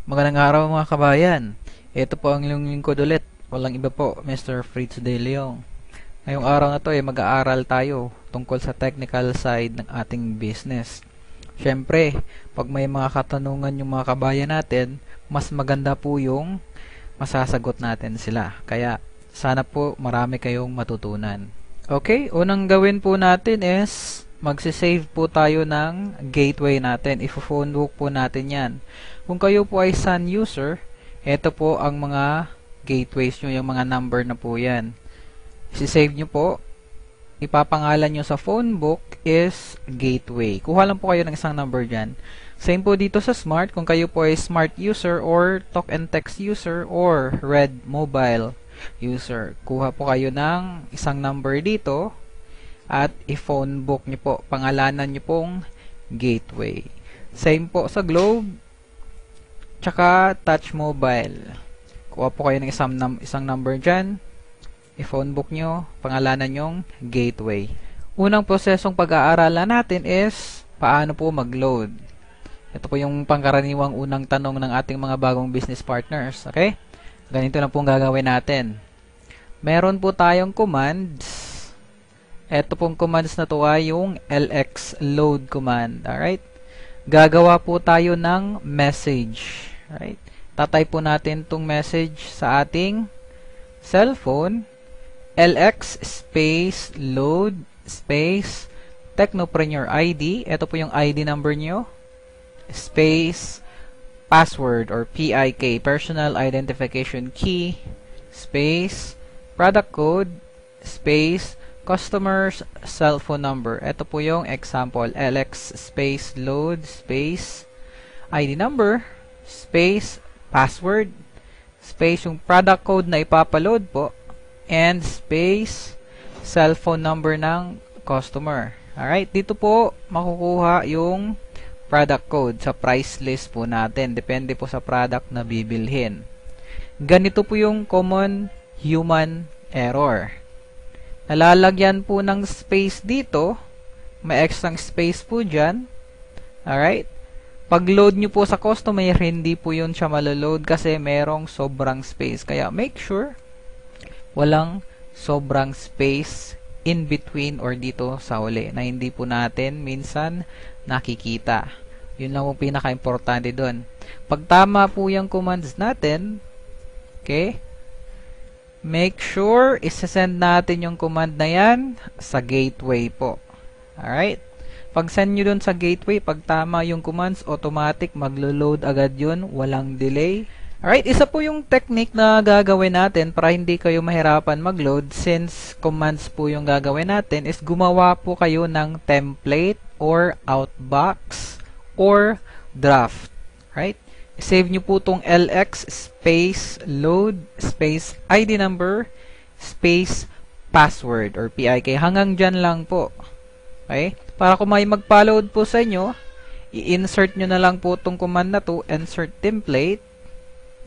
Magandang araw mga kabayan. Ito po ang inyong lingkod ulit. Walang iba po, Mr. Fritz De Leon. Ngayong araw na to mag-aaral tayo tungkol sa technical side ng ating business. Siyempre, pag may mga katanungan yung mga kabayan natin, mas maganda po yung masasagot natin sila. Kaya sana po marami kayong matutunan. Okay, unang gawin po natin is magsisave po tayo ng gateway natin. Ifo-phone book po natin yan. Kung kayo po ay Sun user, ito po ang mga gateways nyo, yung mga number na po yan. Isisave nyo po, ipapangalan nyo sa phone book is gateway. Kuha lang po kayo ng isang number dyan. Same po dito sa Smart, kung kayo po ay Smart user or Talk and Text user or Red Mobile user. Kuha po kayo ng isang number dito at i-phone book nyo po. Pangalanan nyo pong gateway. Same po sa Globe, tsaka Touch Mobile. Kuha po kayo ng isang number dyan. I-phone book nyo, pangalanan yung gateway. Unang prosesong pag-aaralan natin is paano po mag-load. Ito po yung pangkaraniwang unang tanong ng ating mga bagong business partners. Okay? Ganito na pong gagawin natin. Meron po tayong commands. Ito pong commands na to ay yung LX load command. Alright? Gagawa po tayo ng message. Right? Tatype po natin itong message sa ating cellphone. LX space load space Technopreneur ID. Ito po yung ID number nyo. Space password or PIK, Personal Identification Key, space product code, space customer's cell phone number. Ito po yung example. LX space load space ID number space password space yung product code na ipapaload po and space cellphone number ng customer. Alright, dito po makukuha yung product code sa price list po natin. Depende po sa product na bibilhin. Ganito po yung common human error. Nalalagyan po ng space dito. May extra space po dyan. Alright. Pag-load nyo po sa customer, hindi po yun siya maloload kasi merong sobrang space. Kaya make sure walang sobrang space in between or dito sa uli na hindi po natin minsan nakikita. Yun lang po pinaka-importante doon. Pag tama po yung commands natin, okay, make sure isasend natin yung command na yan sa gateway po. Alright? Pag send nyo dun sa gateway, pag tama yung commands, automatic maglo-load agad yun, walang delay. Alright, isa po yung technique na gagawin natin para hindi kayo mahirapan mag-load since commands po yung gagawin natin is gumawa po kayo ng template or outbox or draft. Right? Save nyo po tong LX space load space ID number space password or PIK. Hanggang dyan lang po. Okay? Para kung may magpa-load po sa inyo, i-insert nyo na lang po tong command na to, insert template,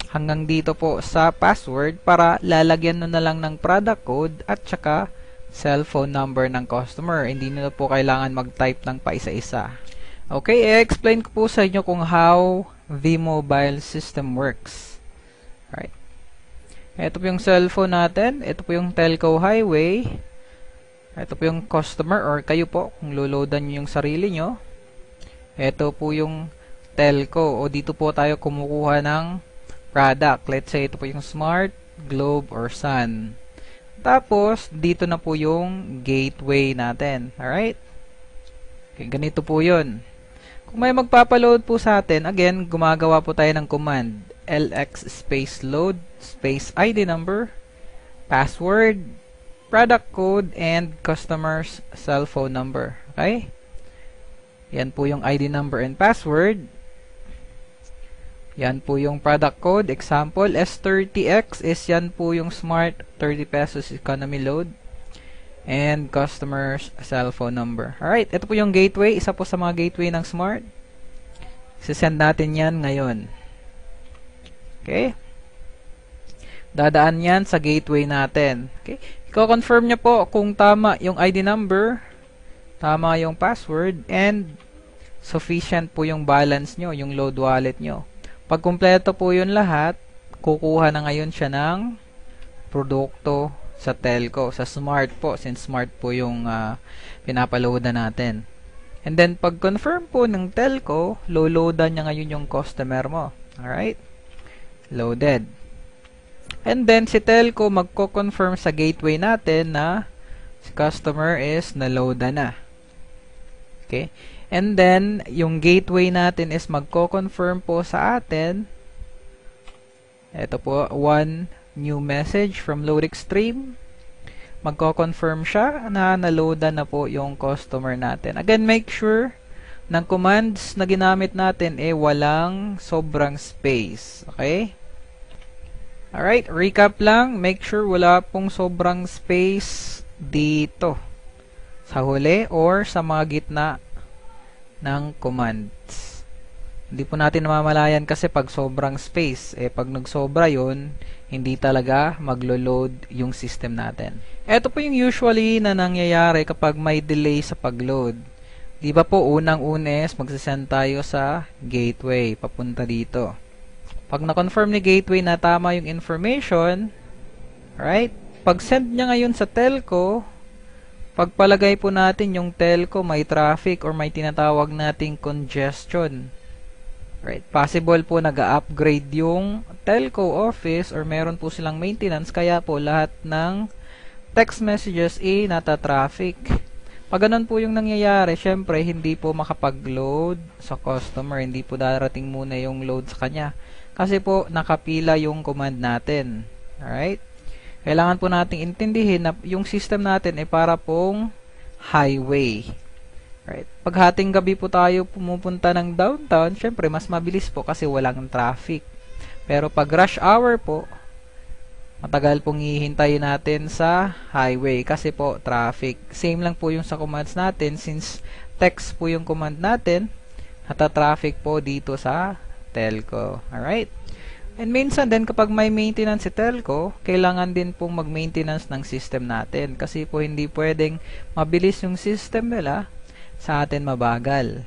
hanggang dito po sa password para lalagyan nyo na lang ng product code at saka cellphone number ng customer. Hindi nyo na po kailangan mag-type ng paisa-isa. Okay, i-explain ko po sa inyo kung how the mobile system works. Right. Ito po yung cellphone natin. Ito po yung telco highway. Ito po yung customer or kayo po kung loloadan nyo yung sarili nyo. Ito po yung telco o dito po tayo kumukuha ng product. Let's say ito po yung Smart, Globe, or Sun. Tapos, dito na po yung gateway natin. Alright? Okay, ganito po yun. Kung may magpapaload po sa atin, again, gumagawa po tayo ng command. LX space load, space ID number, password, product code, and customer's cell phone number. Okay? Yan po yung ID number and password. Yan po yung product code. Example, S30X is yan po yung Smart 30 pesos economy load. And customer's cell phone number. Alright, ito po yung gateway. Isa po sa mga gateway ng Smart. Sisend natin yan ngayon. Okay? Dadaan yan sa gateway natin. Okay? I-confirm nyo po kung tama yung ID number, tama yung password, and sufficient po yung balance nyo, yung load wallet nyo. Pag kumpleto po yun lahat, kukuha na ngayon siya ng produkto sa telco, sa smart po, since smart po yung pinapaloadan natin. And then, pag confirm po ng telco, loadan niya ngayon yung customer mo. Alright? Loaded. And then, si telco magko-confirm sa gateway natin na si customer is na-loadan na. Okay? And then, yung gateway natin is magko-confirm po sa atin. Ito po, one new message from LoadExtreme. Magko-confirm siya na na-loadan na po yung customer natin. Again, make sure ng commands na ginamit natin walang sobrang space. Okay? Alright, recap lang. Make sure wala pong sobrang space dito sa huli or sa mga gitna ng commands. Hindi po natin namamalayan kasi pag sobrang space, pag nagsobra yun, hindi talaga maglo-load yung system natin. Ito po yung usually na nangyayari kapag may delay sa pag-load. Di ba po unang-una is magsasend tayo sa gateway papunta dito. Pag na-confirm ni gateway na tama yung information, right? Pag send niya ngayon sa telco, pagpalagay po natin yung telco may traffic or may tinatawag nating congestion. Right? Possible po nag-upgrade yung telco office or meron po silang maintenance kaya po lahat ng text messages nata-traffic. Pag ganun po yung nangyayari, syempre hindi po makapag-load sa customer, hindi po darating muna yung load sa kanya. Kasi po nakapila yung command natin. Alright? Kailangan po nating intindihin na yung system natin ay para pong highway. Right. Pag hating gabi po tayo pumupunta ng downtown, syempre mas mabilis po kasi walang traffic. Pero pag rush hour po, matagal pong hihintayin natin sa highway kasi po traffic. Same lang po yung sa commands natin since text po yung command natin, nata-traffic po dito sa telco. Alright? And minsan din kapag may maintenance si telco, kailangan din pong mag-maintenance ng system natin kasi po hindi pwedeng mabilis yung system nila sa atin mabagal.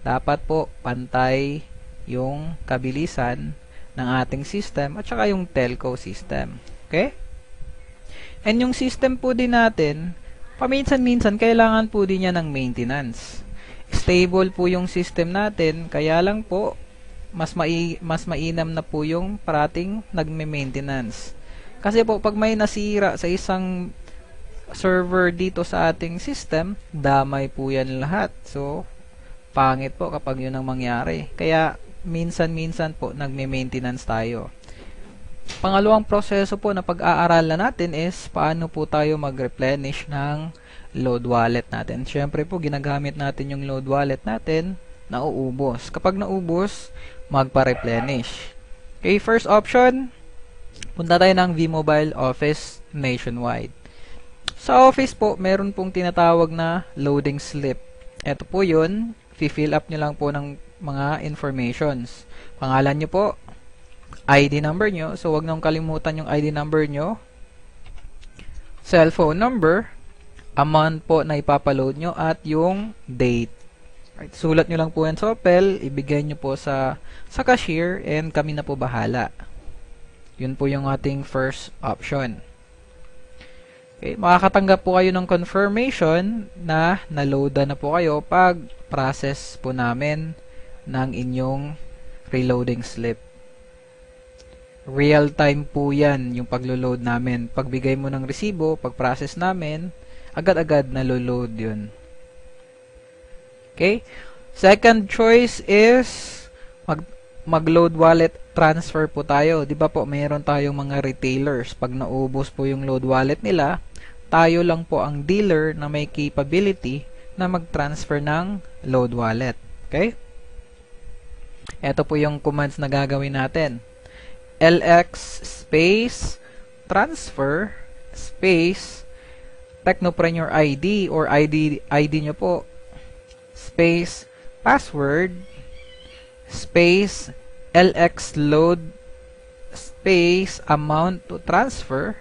Dapat po pantay yung kabilisan ng ating system at saka yung telco system. Okay? And yung system po din natin, paminsan-minsan kailangan po din niya ng maintenance. Stable po yung system natin, kaya lang po mas mainam na po yung parating nagme-maintenance. Kasi po pag may nasira sa isang server dito sa ating system, damay po yan lahat. So, pangit po kapag yun ang mangyari. Kaya, minsan-minsan po, nagme-maintenance tayo. Pangalawang proseso po na pag-aaralan natin is paano po tayo mag-replenish ng load wallet natin. Siyempre po, ginagamit natin yung load wallet natin, nauubos. Kapag naubos, magpa-replenish. Okay, first option, punta tayo ng V-Mobile Office Nationwide. Sa Office po, meron pong tinatawag na loading slip. Ito po yun, fill up nyo lang po ng mga informations. Pangalan nyo po, ID number nyo, so wag nang kalimutan yung ID number nyo, cellphone number, amount po na ipapaload nyo, at yung date. Right, sulat nyo lang po yan sa Opel, ibigay nyo po sa cashier, and kami na po bahala. Yun po yung ating first option. Okay, makakatanggap po kayo ng confirmation na na-loadan na po kayo pag process po namin ng inyong reloading slip. Real time po yan yung paglo-load namin. Pagbigay mo ng resibo, pag-process namin, agad-agad na-load yun. Okay? Second choice is mag-load wallet transfer po tayo. Di ba po, mayroon tayong mga retailers. Pag naubos po yung load wallet nila, tayo lang po ang dealer na may capability na mag-transfer ng load wallet. Okay? Ito po yung commands na gagawin natin. LX space transfer space Technopreneur ID or ID nyo po space password space LX load space amount to transfer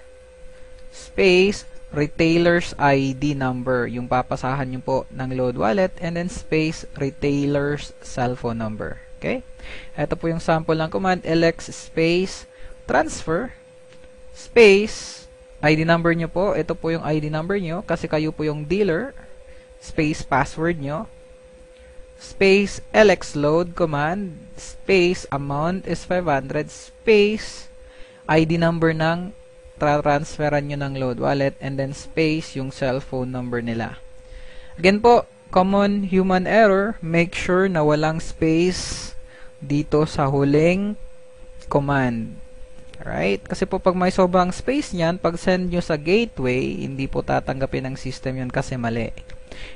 space retailer's ID number, yung papasahan nyo po ng load wallet, and then space retailer's cellphone number. Okay? Ito po yung sample ng command, lx space transfer space ID number nyo po. Ito po yung ID number nyo kasi kayo po yung dealer. Space password nyo. Space lx load command. Space amount is 500. Space ID number ng transferan nyo ng load wallet. And then space yung cellphone number nila. Again po, common human error. Make sure na walang space dito sa huling command. Alright? Kasi po pag may sobrang space niyan, pag send nyo sa gateway, hindi po tatanggapin ng system yun kasi mali.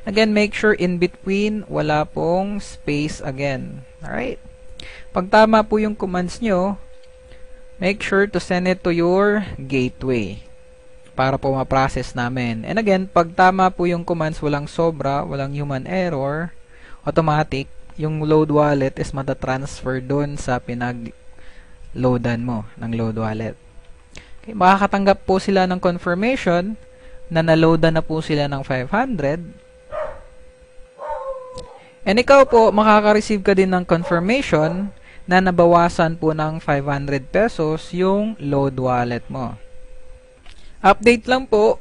Again, make sure in between, wala pong space again. Alright? Pag tama po yung commands nyo, make sure to send it to your gateway para po ma-process namin. And again, pag tama po yung commands, walang sobra, walang human error, automatic, yung load wallet is matatransfer dun sa loadan mo ng load wallet. Okay, makakatanggap po sila ng confirmation na naloadan na po sila ng 500. And ikaw po, makaka-receive ka din ng confirmation na nabawasan po ng 500 pesos yung load wallet mo. Update lang po,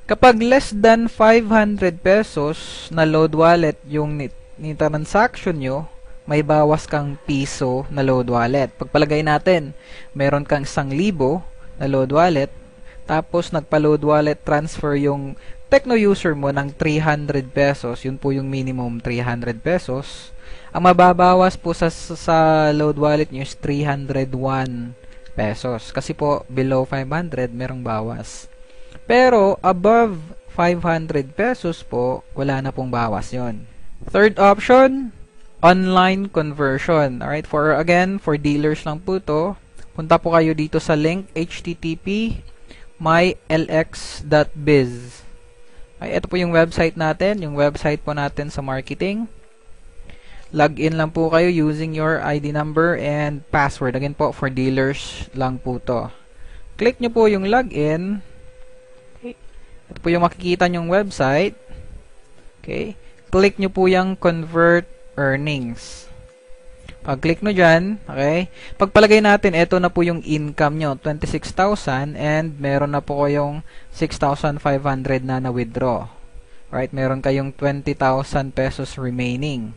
kapag less than 500 pesos na load wallet yung ni transaction nyo, may bawas kang piso na load wallet. Pagpalagay natin, meron kang 1,000 na load wallet, tapos nagpa-load wallet transfer yung Tecno user mo ng 300 pesos, yun po yung minimum 300 pesos. Ang mababawas po sa load wallet nyo is 301 pesos. Kasi po, below 500, merong bawas. Pero, above 500 pesos po, wala na pong bawas yon. Third option, online conversion. Alright, for dealers lang po to. Punta po kayo dito sa link http mylx.biz. Okay, ito po yung website natin, yung website po natin sa marketing. Login lang po kayo using your ID number and password. Again po, for dealers lang po to. Click nyo po yung login. Okay. Ito po yung makikita nyong website. Okay. Click nyo po yung convert earnings. Pag-click nyo dyan, okay, pagpalagay natin, ito na po yung income nyo, 26,000, and meron na po kayong 6,500 na na-withdraw. Right, meron kayong 20,000 pesos remaining.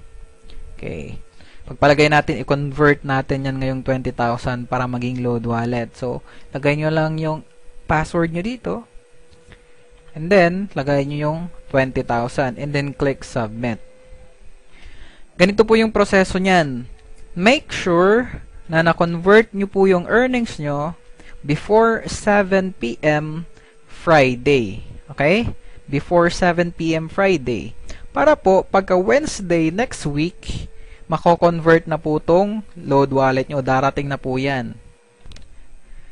Okay. Pagpalagay natin, i-convert natin yan ngayong 20,000 para maging load wallet. So, lagay nyo lang yung password nyo dito, and then, lagay nyo yung 20,000, and then click submit. Ganito po yung proseso niyan. Make sure na na-convert nyo po yung earnings nyo before 7 p.m. Friday. Okay? Before 7 p.m. Friday. Para po, pagka Wednesday next week, mako-convert na po tong load wallet nyo. Darating na po yan.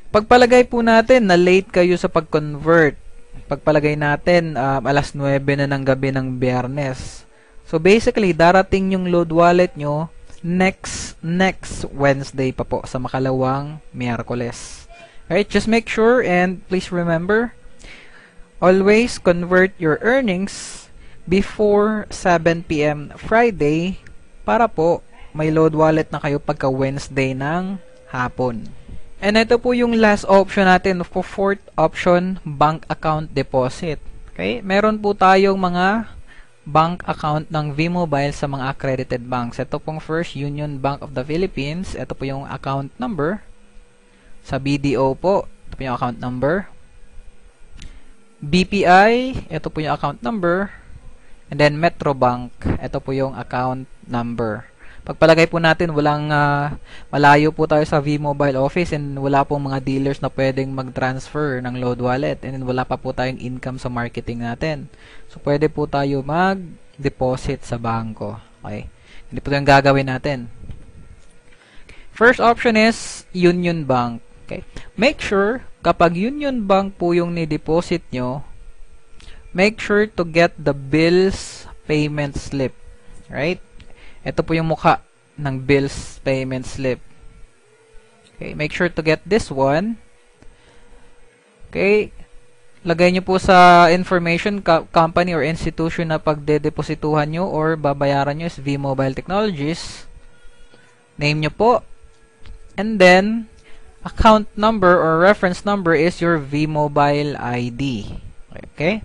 Pagpalagay po natin na late kayo sa pag-convert. Pagpalagay natin, alas 9 na ng gabi ng Biyernes. So basically, darating yung load wallet nyo next Wednesday pa po sa makalawang Miyerkules. Alright, just make sure and please remember, always convert your earnings before 7 p.m. Friday para po may load wallet na kayo pagka Wednesday ng hapon. And ito po yung last option natin for fourth option, bank account deposit. Okay, meron po tayong mga bank account ng V-Mobile sa mga accredited banks. Ito pong First Union Bank of the Philippines. Ito po yung account number. Sa BDO po, ito po yung account number. BPI, ito po yung account number. And then Metrobank, ito po yung account number. Pagpalagay po natin, walang malayo po tayo sa V-Mobile office and wala pong mga dealers na pwedeng mag-transfer ng load wallet and wala pa po tayong income sa marketing natin. So, pwede po tayo mag-deposit sa bangko. Okay? Hindi po yung gagawin natin. First option is Union Bank. Okay? Make sure, kapag Union Bank po yung ni-deposit nyo, make sure to get the bills payment slip. Right? Ito po yung mukha ng bills payment slip. Okay, make sure to get this one. Okay, lagay nyo po sa information company or institution na pagdedeposituhan nyo or babayaran nyo is V-Mobile Technologies. name nyo po. And then, account number or reference number is your vMobile ID. Okay?